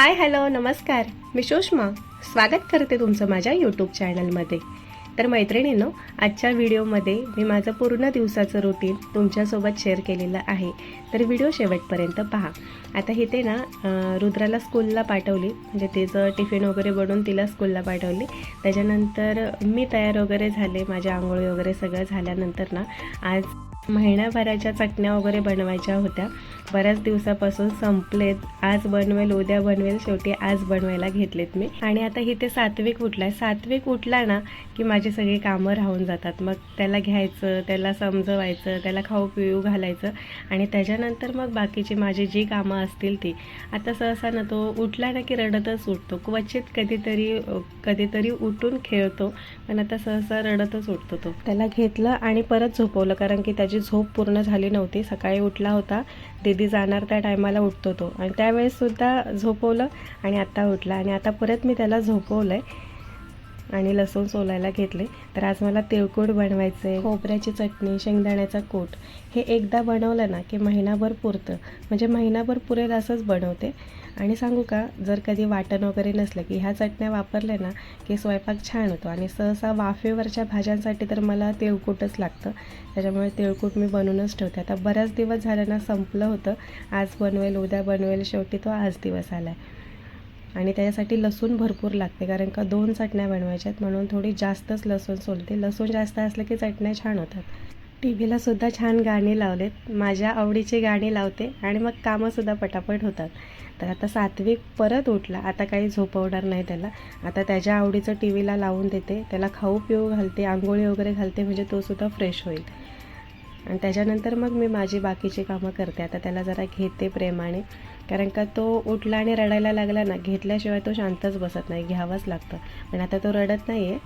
Hi hello नमस्कार, मी सुषमा स्वागत करते तुमचं माझ्या यूट्यूब चॅनलमध्ये. तर मैत्रिणींनो, आजच्या व्हिडिओमध्ये मी माझं पूर्ण दिवसाचं रुटीन तुमच्यासोबत शेअर केलेलं आहे. तर व्हिडिओ शेवटपर्यंत पहा. आता इथे ना रुद्राला स्कूलला पाठवली, म्हणजे तिचं टिफिन वगैरे बनवून तिला स्कूलला पाठवली. त्याच्यानंतर मी तयार वगैरे झाले, माझ्या आंघोळी वगैरे सगळं झाल्यानंतर ना आज महिन्याभराच्या चटण्या वगैरे बनवायच्या होत्या. बऱ्याच दिवसापासून संपलेत, आज बनवेल उद्या बनवेल, शेवटी आज बनवायला घेतलेत मी. आणि आता इथे सात्विक उठलाय. सात्विक उठला ना की माझी सगळी कामं राहून जातात. मग त्याला घ्यायचं, त्याला समजवायचं, त्याला खाऊ पिऊ घालायचं आणि त्याच्यानंतर मग बाकीची माझी जी कामं असतील ती. आता सहसा ना तो उठला ना की रडतच उठतो. क्वचित कधीतरी उठून खेळतो, पण आता सहसा रडतच उठतो तो. त्याला घेतलं आणि परत झोपवलं, कारण की त्याची झोप पूर्ण झाली नव्हती. सकाळी उठला होता, दीदी जाणार त्या टायमाला उठतो तो, आणि त्यावेळेससुद्धा झोपवलं आणि आत्ता उठला. आणि आता परत मी त्याला झोपवलं आहे आणि लसूण सोलायला घेतले. तर आज मला तिळगुळ बनवायचं आहे. खोबऱ्याची चटणी, शेंगदाण्याचा कूट हे एकदा बनवलं ना की महिनाभर पुरतं, म्हणजे महिनाभर पुरेल असंच बनवते. आणि सांगू का, जर कधी वाटण वगैरे नसलं की ह्या चटण्या वापरल्या ना की स्वयंपाक छान होतो. आणि सहसा वाफेवरच्या भाज्यांसाठी तर मला तिळकूटच लागतं, त्याच्यामुळे तिळकूट मी बनवूनच ठेवते. आता बऱ्याच दिवस झालं ना, संपलं होतं. आज बनवेल उद्या बनवेल, शेवटी तो आज दिवस आला आहे. आणि त्याच्यासाठी लसूण भरपूर लागते, कारण का 2 चटण्या बनवायच्या आहेत, म्हणून थोडी जास्तच लसूण सोलते. लसूण जास्त असलं की चटण्या छान होतात. टी व्हीला सुद्धा छान गाणी लावलेत, माझ्या आवडीची गाणी लावते आणि मग कामंसुद्धा पटापट होतात. तर आता सात्विक परत उठला, आता काही झोपवणार नाही त्याला. आता त्याच्या आवडीचं टी व्हीला लावून देते, त्याला खाऊ पिऊ घालते, आंघोळी वगैरे घालते, म्हणजे तोसुद्धा फ्रेश होईल. आणि त्याच्यानंतर मग मी माझी बाकीची कामं करते. आता त्याला जरा घेते प्रेमाने, कारण का तो उठला आणि रडायला लागला ना, घेतल्याशिवाय तो शांतच बसत नाही, घ्यावंच लागतं. पण आता तो रडत नाही आहे,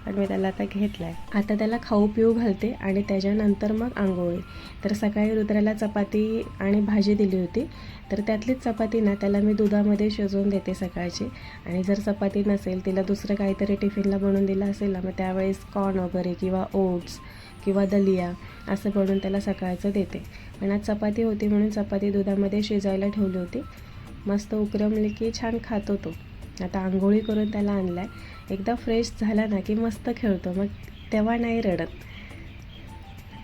पण मी त्याला आता घेतला आहे. आता त्याला खाऊ पिऊ घालते आणि त्याच्यानंतर मग आंघोळी. तर सकाळी रुद्राला चपाती आणि भाजी दिली होती, तर त्यातलीच चपाती ना त्याला मी दुधामध्ये शिजवून देते सकाळची. आणि जर चपाती नसेल, तिला दुसरं काहीतरी टिफिनला बनवून दिलं असेल ना, मग त्यावेळेस कॉर्न वगैरे किंवा ओट्स किंवा दलिया असं बनवून त्याला सकाळचं देते. पण आज चपाती होती म्हणून चपाती दुधामध्ये शिजायला ठेवली होती. मस्त उकरमली की छान खातो तो. आता आंघोळी करून त्याला आणला आहे. एकदा फ्रेश झाला ना की मस्त खेळतो, मग तेव्हा नाही रडत.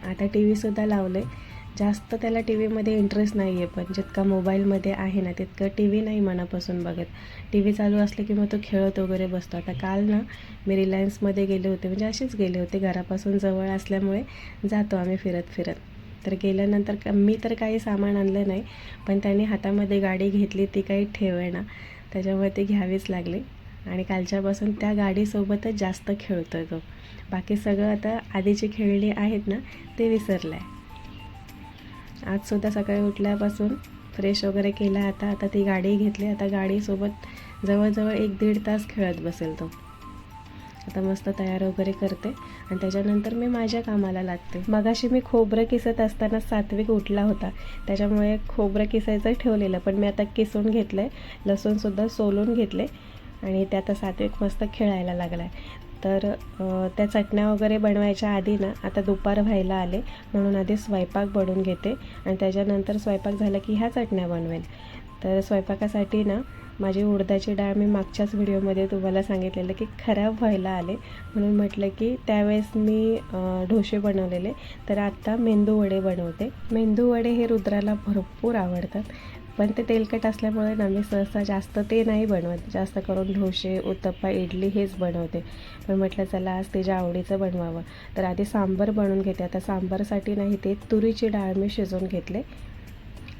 आता टी व्हीसुद्धा लावलं आहे. जास्त त्याला टी व्हीमध्ये इंटरेस्ट नाही आहे, पण जितका मोबाईलमध्ये आहे ना तितकं टी व्ही नाही मनापासून बघत. टी व्ही चालू असलं की मग तो खेळत वगैरे बसतो. आता काल ना मी रिलायन्समध्ये गेले होते, म्हणजे असेच गेले होते, घरापासून जवळ असल्यामुळे जातो आम्ही फिरत. तर गेल्यानंतर मी तर काही सामान आणलं नाही, पण त्यांनी हातामध्ये गाडी घेतली, ती काही ठेवेना, त्याच्यामुळे ती घ्यावीच लागली. आणि कालच्यापासून त्या गाडीसोबतच जास्त खेळतो आहे तो. बाकी सगळं आता आधीची खेळणी आहेत ना ते विसरलं आहे. आजसुद्धा सकाळी उठल्यापासून फ्रेश वगैरे केला. आता ती गाडी घेतली. आता गाडीसोबत जवळजवळ 1-1.5 तास खेळत बसेल तो. आता मस्त तयार वगैरे करते आणि त्याच्यानंतर मी माझ्या कामाला लागते. मगाशी मी खोबरं किसत असताना सात्विक उठला होता, त्याच्यामुळे खोबरं किसायचं ठेवलेलं, पण मी आता किसून घेतलं आहे. लसूणसुद्धा सोलून घेतले आणि ते आता सात्विक मस्त खेळायला लागला आहे. तर त्या चटण्या वगैरे बनवायच्या आधी ना, आता दुपार व्हायला आले म्हणून आधी स्वयंपाक बनवून घेते आणि त्याच्यानंतर स्वयंपाक झाला की ह्या चटण्या बनवेल. तर स्वयंपाकासाठी ना माझी उडदाची डाळ मी मागच्याच व्हिडिओमध्ये तुम्हाला सांगितलेलं की खराब व्हायला आले, म्हणून म्हटलं की त्यावेळेस मी ढोसे बनवलेले. तर आत्ता मेंदू वडे बनवते. मेंदू वडे हे रुद्राला भरपूर आवडतात, पण ते तेलकट असल्यामुळे ना मी सहसा जास्त ते नाही बनवत. जास्त करून ढोसे, उत्तप्पा, इडली हेच बनवते. पण म्हटलं चला आज त्याच्या आवडीचं बनवावं. तर आधी सांबार बनवून घेते. आता सांबारसाठी नाही ते तुरीची डाळ मी शिजवून घेतले.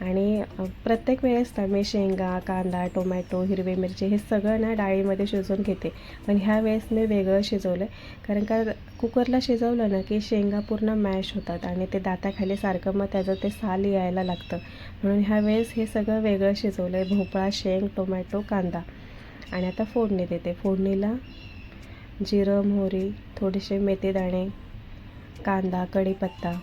आणि प्रत्येक वेळेस ना मी शेंगा, कांदा, टोमॅटो, हिरवी मिरची हे सगळं ना डाळीमध्ये शिजवून घेते. पण ह्या वेळेस मी वेगळं शिजवलं आहे, कारण का कुकरला शिजवलं ना की शेंगा पूर्ण मॅश होतात आणि ते दाताखाली सारखं मग त्याचं ते साल यायला लागतं. म्हणून ह्या वेळेस हे सगळं वेगळं शिजवलं आहे. भोपळा, शेंग, टोमॅटो, कांदा. आणि आता फोडणी देते. फोडणीला जिरं, मोहरी, थोडेसे मेथीदाणे, कांदा, कढीपत्ता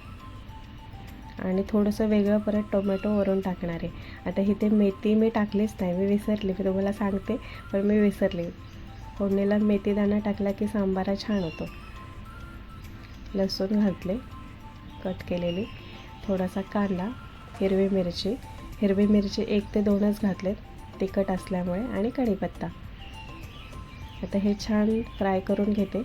आणि थोडंसं वेगळं परत टोमॅटो वरून टाकणार आहे. आता इथे मेथी मी टाकलीच नाही, मी विसरली. मी तुम्हाला सांगते, पण मी विसरली. फोडणीला मेथीदाणा टाकला की सांबारा छान होतो. लसूण घातले कट केलेली, थोडासा कांदा, हिरवी मिरची 1 ते 2च घातले. तिखट असल्यामुळे, आणि कढीपत्ता. आता हे छान फ्राय करून घेते.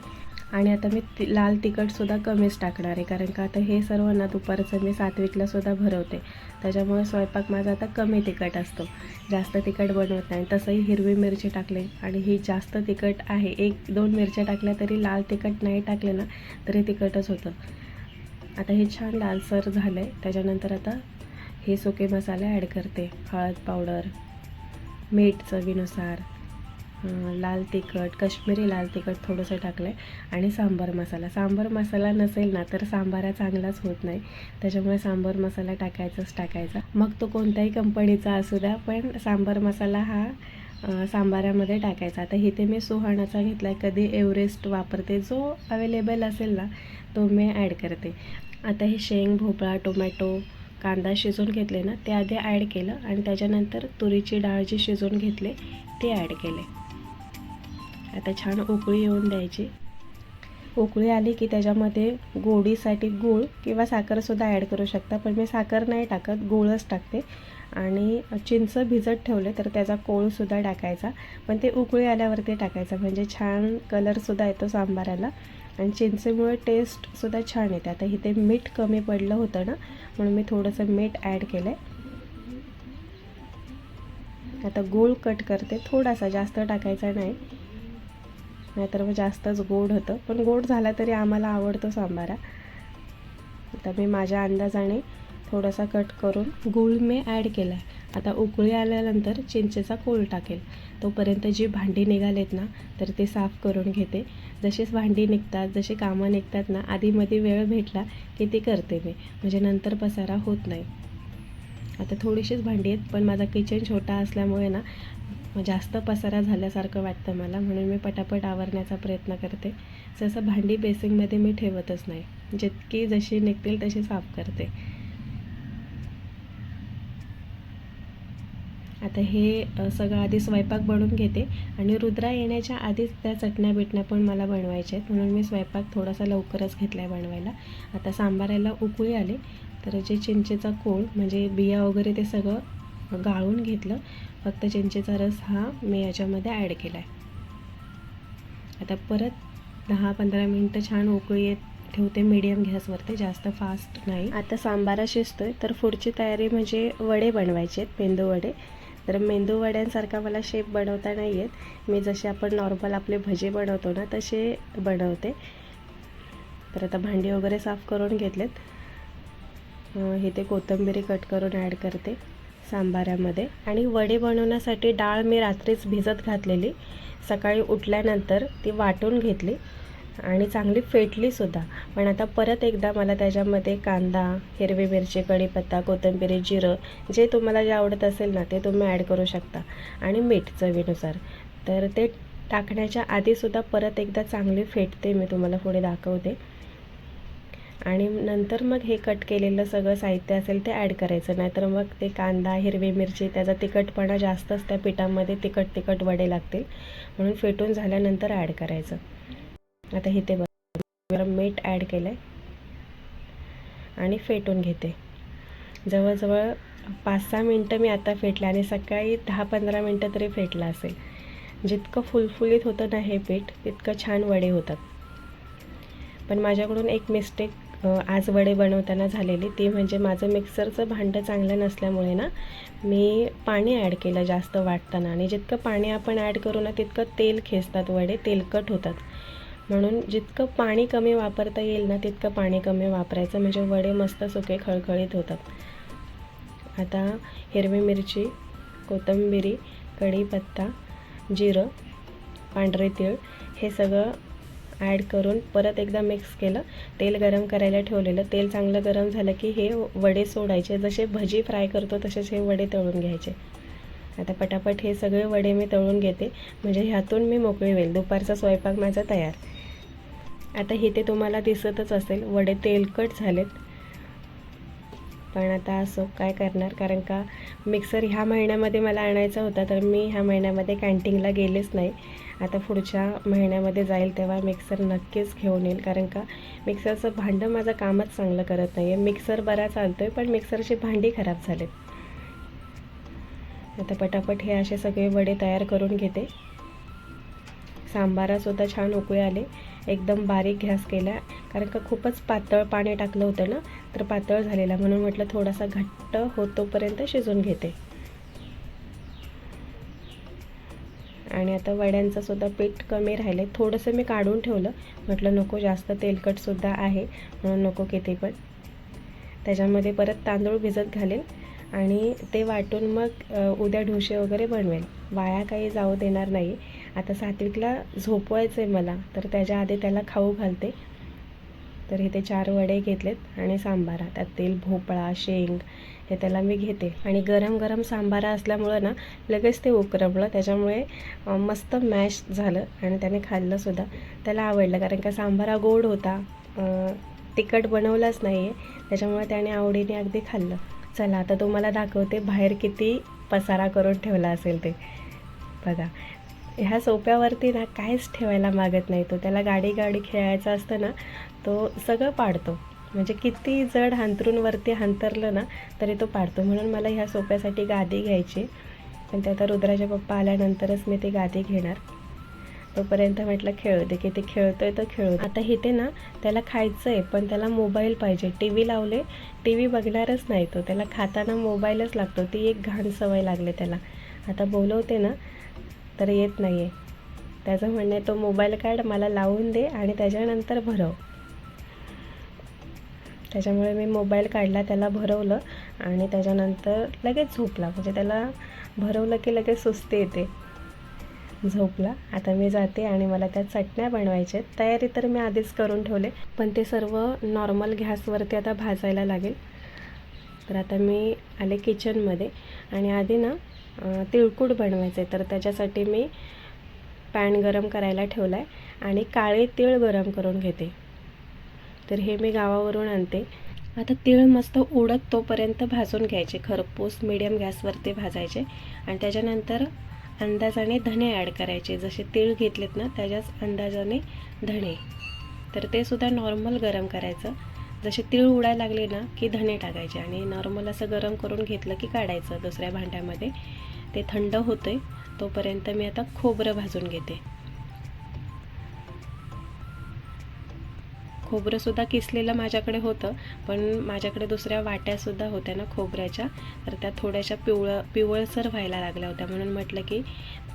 आणि आता मी लाल तिखटसुद्धा कमीच टाकणार आहे, कारण का आता हे सर्व ना दुपारचं मी सात्विकलासुद्धा भरवते, त्याच्यामुळे स्वयंपाक माझा आता कमी तिखट असतो, जास्त तिखट बनवत नाही. तसंही हिरवी मिरची टाकले आणि ही जास्त तिखट आहे, 1-2 मिरच्या टाकल्या तरी लाल तिखट नाही टाकले ना तरी तिखटच होतं. आता हे छान लालसर झालं आहे. त्याच्यानंतर आता हे सुके मसाले ॲड करते. हळद पावडर, मीठ चवीनुसार, लाल तिखट, काश्मीरी लाल तिखट थोडंसं टाकलं आहे, आणि सांबार मसाला. सांबार मसाला नसेल ना तर सांबारा चांगलाच होत नाही, त्याच्यामुळे सांबार मसाला टाकायचा. मग तो कोणत्याही कंपनीचा असू द्या, पण सांबार मसाला हा सांबारामध्ये टाकायचा. आता इथे मी सुहाणाचा घेतला आहे, कधी एव्हरेस्ट वापरते, जो अवेलेबल असेल ना तो मी ॲड करते. आता हे शेंग, भोपळा, टोमॅटो, कांदा शिजवून घेतले ना ते आधी ॲड केलं, आणि त्याच्यानंतर तुरीची डाळ जी शिजवून घेतले ते ॲड केले. आता छान उकळी येऊन द्यायची. उकळी आली की त्याच्यामध्ये गोडीसाठी गूळ किंवा साखरसुद्धा ॲड करू शकता, पण मी साखर नाही टाकत, गूळच टाकते. आणि चिंच भिजत ठेवले तर त्याचा कोळसुद्धा टाकायचा, पण ते उकळी आल्यावरती टाकायचा, म्हणजे छान कलरसुद्धा येतो सांबाराला, आणि चिंचेमुळे टेस्टसुद्धा छान येते. आता इथे मीठ कमी पडलं होतं ना, म्हणून मी थोडंसं मीठ ॲड केलं आहे. आता गूळ कट करते, थोडासा, जास्त टाकायचा नाही, नाहीतर मग जास्तच गोड होतं, पण गोड झाला तरी आम्हाला आवडतो सांबारा. आता मी माझ्या अंदाजाने थोडासा कट करून गूळ मी ॲड केला आहे. आता उकळी आल्यानंतर चिंचेचा कोळ टाकेल. तोपर्यंत जी भांडी निघालेत ना तर ते साफ करून घेते. जशीच भांडी निघतात, जशी कामं निघतात ना, आधीमध्ये वेळ भेटला की ती करते मी, म्हणजे नंतर पसारा होत नाही. आता थोडीशीच भांडी आहेत, पण माझा किचन छोटा असल्यामुळे ना जास्त पसारा झाल्यासारखं वाटतं मला, म्हणून मी पटापट आवरण्याचा प्रयत्न करते. जसं भांडी बेसिंगमध्ये मी ठेवतच नाही, जितकी जशी निघतील तशी साफ करते. आता हे सगळं आधी स्वयंपाक बनवून घेते, आणि रुद्रा येण्याच्या आधीच त्या चटण्या बिटण्या पण मला बनवायच्या आहेत, म्हणून मी स्वयंपाक थोडासा लवकरच घेतला आहे बनवायला. आता सांबाराला उकळी आली तर जे चिंचेचा कोळ म्हणजे बिया वगैरे ते सगळं गाळून घेतलं, फक्त चिंचेचा रस हा मी याच्यामध्ये ॲड केला आहे. आता परत 10-15 मिनटं छान उकळी येत ठेवते मीडियम गॅसवरती, जास्त फास्ट नाही. आता सांबारा शिजतोय तर पुढची तयारी म्हणजे वडे बनवायचे आहेत, मेंदू वडे. तर मेंदू वड्यांसारखा मला शेप बनवता नाही येत, मी जसे आपण नॉर्मल आपले भजे बनवतो ना तसे बनवते. तर आता भांडी वगैरे साफ करून घेतलेत. इथे कोथिंबीर कट करून ॲड करते सांबारामध्ये. आणि वडे बनवण्यासाठी डाळ मी रात्रीच भिजत घातलेली, सकाळी उठल्यानंतर ती वाटून घेतली आणि चांगली फेटलीसुद्धा. पण आता परत एकदा मला त्याच्यामध्ये कांदा, हिरवी मिरची, कढीपत्ता, कोथिंबीर, जिरं, जे तुम्हाला जे आवडत असेल ना ते तुम्ही ॲड करू शकता, आणि मीठ चवीनुसार. तर ते टाकण्याच्या आधीसुद्धा परत एकदा चांगली फेटते, मी तुम्हाला पुढे दाखवते. आणि नंतर मग हे कट केलेलं सगळं साहित्य असेल ते ॲड करायचं, नाहीतर मग ते कांदा, हिरवी मिरची, त्याचा तिखटपणा जास्तच त्या पिठामध्ये तिखट वडे लागतील, म्हणून फेटून झाल्यानंतर ॲड करायचं. आता इथे बघा मीठ ॲड केलं आहे आणि फेटून घेते. जवळजवळ 5-6 मिनटं मी आता फेटलं, आणि सकाळी 10-15 मिनटं तरी फेटलं असेल. जितकं फुलफुलीत होतं ना हे पीठ, तितकं छान वडे होतात. पण माझ्याकडून एक मिस्टेक आज वडे बनवताना झालेली, ती म्हणजे माझं मिक्सरचं भांडं चांगलं नसल्यामुळे ना मी पाणी ॲड केलं जास्त वाटताना, आणि जितकं पाणी आपण ॲड करू ना तितकं तेल खेचतात वडे, तेलकट होतात. म्हणून जितकं पाणी कमी वापरता येईल ना तितकं पाणी कमी वापरायचं, म्हणजे वडे मस्त सुके खळखळीत होतात. आता हिरवी मिरची, कोथिंबीर, कढीपत्ता, जिरं, पांढरे तीळ हे सगळं ॲड करून परत एकदा मिक्स केलं. तेल गरम करायला ठेवलेलं, तेल चांगलं गरम झालं की हे वडे सोडायचे. जसे भजी फ्राय करतो तसेच हे वडे तळून घ्यायचे. आता पटापट हे सगळे वडे मी तळून घेते, म्हणजे ह्यातून मी मोकळी होईल. दुपारचा स्वयंपाक माझा तयार. आता इथे तुम्हाला दिसतच असेल वडे तेलकट झालेत, पण आता असं काय करणार, कारण का मिक्सर ह्या महिन्यामध्ये मला आणायचा होता, तर मी ह्या महिन्यामध्ये कॅन्टीनला गेलेच नाही. आता पुढच्या महिन्यामध्ये जाईल तेव्हा मिक्सर नक्कीच घेऊन येईल, कारण का मिक्सरचं भांडं माझं कामच चांगलं करत नाही आहे. मिक्सर बरा चालतो आहे, पण मिक्सरची भांडी खराब झालीत. आता पटापट हे असे सगळे वडे तयार करून घेते. सांबारासुद्धा छान उकळी आले. एकदम बारीक गॅस केला, कारण का खूपच पातळ पाणी टाकलं होतं ना, तर पातळ झालेला, म्हणून म्हटलं थोडासा घट्ट होतोपर्यंत शिजवून घेते. आणि आता वड्यांचं सुद्धा पीठ कमी राहिले, थोडंसं मी काढून ठेवलं, म्हटलं नको जास्त तेलकटसुद्धा आहे म्हणून नको किती पण. त्याच्यामध्ये परत तांदूळ भिजत घालेल आणि ते वाटून मग उद्या डोसे वगैरे बनवेल. वाया काही जाऊ देणार नाही. आता सात्विकला झोपवायचं आहे मला, तर त्याच्या आधी त्याला खाऊ घालते. तर इथे 4 वडे घेतलेत आणि सांबारा, त्यात तेल, भोपळा, शेंग हे त्याला मी घेते. आणि गरम गरम सांबारा असल्यामुळं ना लगेच ते उकरवलं, त्याच्यामुळे मस्त मॅश झालं आणि त्याने खाल्लंसुद्धा. त्याला आवडलं, कारण का सांबारा गोड होता, तिखट बनवलाच नाही आहे, त्याच्यामुळे त्याने आवडीने अगदी खाल्लं. चला आता तुम्हाला दाखवते बाहेर किती पसारा करून ठेवला असेल ते. बघा, ह्या सोप्यावरती ना काहीच ठेवायला मागत नाही तो. त्याला गाडी खेळायचं असतं ना, तो सगळं पाडतो. म्हणजे किती जड हांतरूनवरती हांतरलं ना तरी तो पाडतो. म्हणून मला ह्या सोप्यासाठी गादी घ्यायची, पण ते आता रुद्राचे पप्पा आल्यानंतरच मी ती गादी घेणार. तोपर्यंत म्हटलं खेळू दे, किती खेळतोय तो खेळू दे. आता इथे ना त्याला खायचं आहे, पण त्याला मोबाईल पाहिजे. टी व्ही लावले, टी व्ही बघणारच नाही तो. त्याला खाताना मोबाईलच लागतो. ती एक घाण सवय लागले त्याला. आता बोलवते ना तर येत नाही आहे. त्याचं म्हणणं आहे तो मोबाईल काढ, मला लावून दे आणि त्याच्यानंतर भरव. त्याच्यामुळे मी मोबाईल काढला, त्याला भरवलं आणि त्याच्यानंतर लगेच झोपला. म्हणजे त्याला भरवलं की लगेच सुस्ती येते. झोपला. आता मी जाते आणि मला त्या चटण्या बनवायच्या आहेत. तयारी तर मी आधीच करून ठेवले, पण ते सर्व नॉर्मल गॅसवरती आता भाजायला लागेल. तर आता मी आले किचनमध्ये आणि आधी ना तिळकुट बनवायचं आहे. तर त्याच्यासाठी मी पॅन गरम करायला ठेवला आहे आणि काळे तीळ गरम करून घेते. तर हे मी गावावरून आणते. आता तीळ मस्त उडत तोपर्यंत भाजून घ्यायचे, खरपूस मीडियम गॅसवरती भाजायचे. आणि त्याच्यानंतर अंदाजाने धणे ॲड करायचे. जसे तीळ घेतलेत ना त्याच्याच अंदाजाने धणे. तर ते सुद्धा नॉर्मल गरम करायचं. जसे तीळ उडायला लागले ना की धणे टाकायचे आणि नॉर्मल असं गरम करून घेतलं की काढायचं दुसऱ्या भांड्यामध्ये. ते थंड होते तोपर्यंत मी आता खोबरं भाजून घेते. खोबरंसुद्धा किसलेलं माझ्याकडे होतं, पण माझ्याकडे दुसऱ्या वाट्यासुद्धा होत्या ना खोबऱ्याच्या, तर त्या थोड्याशा पिवळसर व्हायला लागल्या होत्या, म्हणून म्हटलं की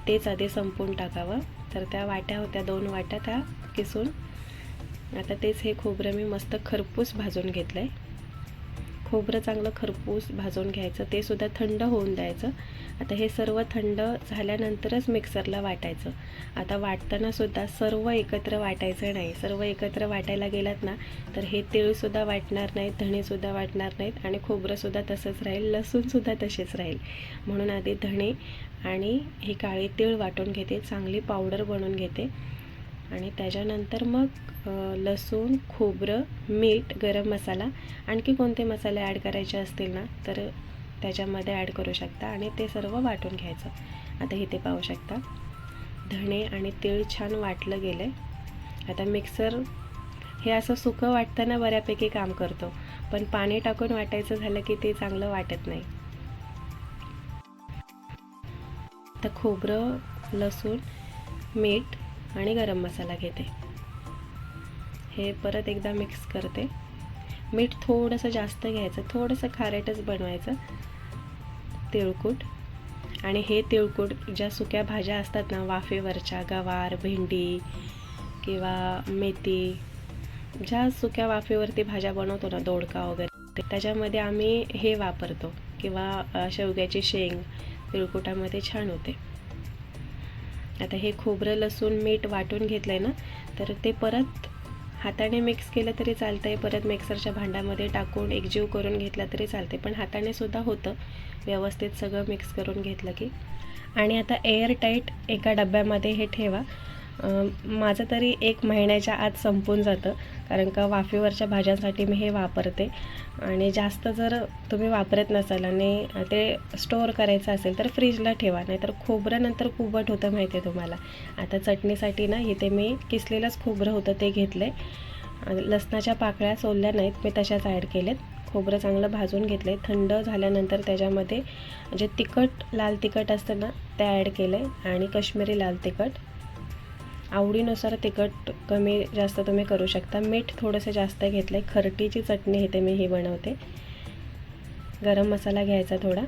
तेच आधी संपवून टाकावं. तर त्या वाट्या होत्या, 2 वाट्या त्या किसून. आता तेच हे खोबरं मी मस्त खरपूस भाजून घेतलं आहे. खोबरं चांगलं खरपूस भाजून घ्यायचं, ते सुद्धा थंड होऊन द्यायचं. आता हे सर्व थंड झाल्यानंतरच मिक्सरला वाटायचं. आता वाटताना सुद्धा सर्व एकत्र वाटायचं नाही. सर्व एकत्र वाटायला गेलात ना तर हे तीळसुद्धा वाटणार नाहीत, धणेसुद्धा वाटणार नाहीत आणि खोबरंसुद्धा तसंच राहील, लसूणसुद्धा तसेच राहील. म्हणून आधी धणे आणि हे काळे तीळ वाटून घेते, चांगली पावडर बनवून घेते. आणि त्याच्यानंतर मग लसूण, खोबरं, मीठ, गरम मसाला, आणखी कोणते मसाले ॲड करायचे असतील ना तर त्याच्यामध्ये ॲड करू शकता आणि ते सर्व वाटून घ्यायचं. आता इथे पाहू शकता धणे आणि तीळ छान वाटलं गेलं आहे. आता मिक्सर हे असं सुकं वाटताना बऱ्यापैकी काम करतो, पण पाणी टाकून वाटायचं झालं की ते चांगलं वाटत नाही. आता खोबरं, लसूण, मीठ आणि गरम मसाला घेते. हे परत एकदा मिक्स करते. मीठ थोडंसं जास्त घ्यायचं, थोडंसं खारटच बनवायचं तिळकुट. आणि हे तिळकुट ज्या सुक्या भाज्या असतात ना वाफेवरच्या, गवार, भेंडी किंवा मेथी, ज्या सुक्या वाफेवरती भाज्या बनवतो ना, दोडका वगैरे, त्याच्यामध्ये आम्ही हे वापरतो. किंवा शेवग्याची शेंग तिळकुटामध्ये छान होते. आता हे खोबरं, लसूण, मीठ वाटून घेतलं आहे ना, तर ते परत हाताने मिक्स केलं तरी चालतं आहे, परत मिक्सरच्या भांड्यामध्ये टाकून एकजीव करून घेतला तरी चालते, पण हाताने सुद्धा होतं व्यवस्थित सगळं मिक्स करून घेतलं की. आणि आता एअर टाईट एका डब्यामध्ये हे ठेवा. माझं तरी 1 महिन्याच्या आत संपून जातं, कारण का वाफेवरच्या भाज्यांसाठी मी हे वापरते. आणि जास्त जर तुम्ही वापरत नसाल आणि ते स्टोअर करायचं असेल तर फ्रीजला ठेवा, नाहीतर खोबरं नंतर कुबट होतं माहिती आहे तुम्हाला. आता चटणीसाठी ना इथे मी किसलेलंच खोबरं होतं ते घेतलं आहे. लसणाच्या पाकळ्या सोलल्या नाहीत, मी तशाच ॲड केलेत. खोबरं चांगलं भाजून घेतलं आहे. थंड झाल्यानंतर त्याच्यामध्ये जे तिखट लाल तिखट असतं ना ते ॲड केलं आहे आणि काश्मीरी लाल तिखट. आवडीनुसार तिखट कमी जास्त तुम्ही करू शकता. मीठ थोडंसं जास्त घेतलं आहे. खरटीची चटणी इथे मी ही बनवते. गरम मसाला घ्यायचा थोडा,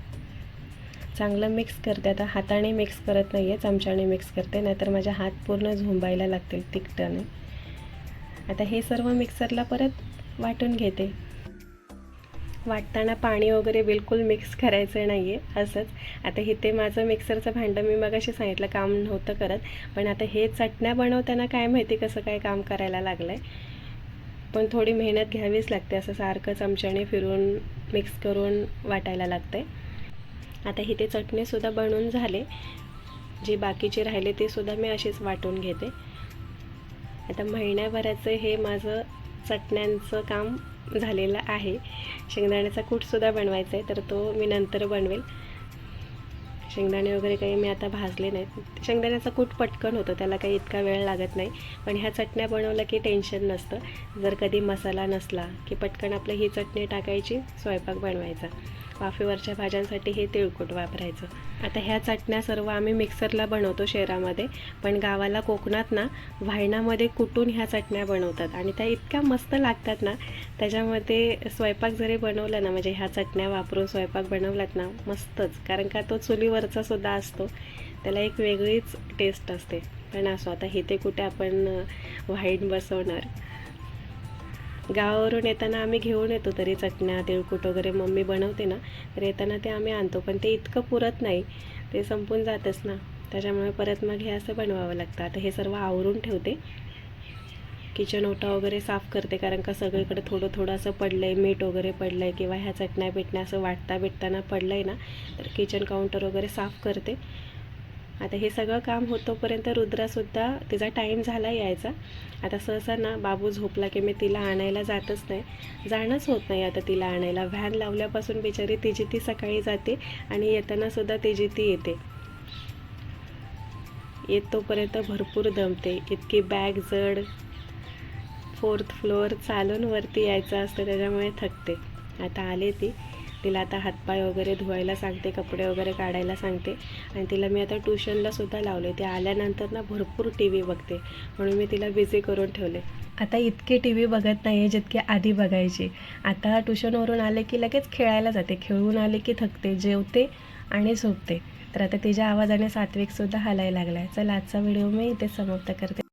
चांगलं मिक्स करते. आता हाताने मिक्स करत नाही आहे, चमच्याने मिक्स करते, नाहीतर माझे हात पूर्ण झुंबायला लागतील तिखटाने. आता हे सर्व मिक्सरला परत वाटून घेते. वाटताना पाणी वगैरे बिलकुल मिक्स करायचं नाही आहे, असंच. आता इथे माझं मिक्सरचं भांडं मी मगाशी सांगितलं काम नव्हतं करत, पण आता हे चटण्या बनवताना काय माहिती कसं काय काम करायला लागलं आहे. पण थोडी मेहनत घ्यावीच लागते, असं सारखं चमच्याने फिरून मिक्स करून वाटायला लागतं आहे. आता इथे चटणीसुद्धा बनवून झाले. जे बाकीचे राहिले ते सुद्धा मी अशीच वाटून घेते. आता महिन्याभराचं हे माझं चटण्यांचं काम झालेलं आहे. शेंगदाण्याचा कूटसुद्धा बनवायचा आहे, तर तो मी नंतर बनवेल. शेंगदाणे वगैरे काही मी आता भाजले नाहीत. शेंगदाण्याचा कूट पटकन होतो, त्याला काही इतका वेळ लागत नाही. पण ह्या चटण्या बनवलं की टेन्शन नसतं. जर कधी मसाला नसला की पटकन आपलं ही चटणी टाकायची, स्वयंपाक बनवायचा. वाफेवरच्या भाज्यांसाठी हे तिळकुट वापरायचं. आता ह्या चटण्या सर्व आम्ही मिक्सरला बनवतो शहरामध्ये, पण गावाला कोकणात ना व्हायणामध्ये कुटून ह्या चटण्या बनवतात आणि त्या इतक्या मस्त लागतात ना. त्याच्यामध्ये स्वयंपाक जरी बनवला ना, म्हणजे ह्या चटण्या वापरून स्वयंपाक बनवलात ना, मस्तच. कारण का तो चुलीवरचा सुद्धा असतो, त्याला एक वेगळीच टेस्ट असते. पण असो, आता इथे कुठे आपण व्हाईण बसवणार. गावावरून येताना आम्ही घेऊन येतो तरी चटण्या तिळकुट वगैरे मम्मी बनवते ना, तर येताना ते आम्ही आणतो. पण ते इतकं पुरत नाही, ते संपून जातच ना. त्याच्यामुळे परत मग हे असं बनवावं लागतं. आता हे सर्व आवरून ठेवते. किचन ओटा वगैरे साफ करते, कारण का सगळीकडे थोडं थोडं असं पडलं आहे, मीठ वगैरे पडलं आहे किंवा ह्या चटण्या बिटण्या असं वाटता बिटताना पडलं आहे ना, तर किचन काउंटर वगैरे साफ करते. आता हे सगळं काम होतोपर्यंत रुद्रासुद्धा तिचा टाईम झाला यायचा. आता सहसा ना बाबू झोपला की मी तिला आणायला जातच नाही, जाणंच होत नाही आता तिला आणायला. व्हॅन लावल्यापासून बिचारी तिची ती सकाळी जाते आणि येतानासुद्धा तिची ती येते. येतोपर्यंत भरपूर दमते, इतकी बॅग जड, 4th फ्लोअर चालून वरती यायचं असतं, त्याच्यामुळे थकते. आता आले तिला आता हातपाय वगैरे धुवायला सांगते, कपडे वगैरे काढायला सांगते. आणि तिला मी आता ट्युशनला सुद्धा लावले. ती आल्यानंतर ना भरपूर TV बघते, म्हणून मी तिला बिझी करून ठेवले. आता इतके TV बघत नाही आहे जितके आधी बघायची. आता ट्युशनवरून आले की लगेच खेळायला जाते, खेळून आले की थकते, जेवते आणि झोपते. तर आता तिच्या आवाजाने सात्विकसुद्धा हलायला लागला आहे. चला, आजचा व्हिडिओ मी इथे समाप्त करते.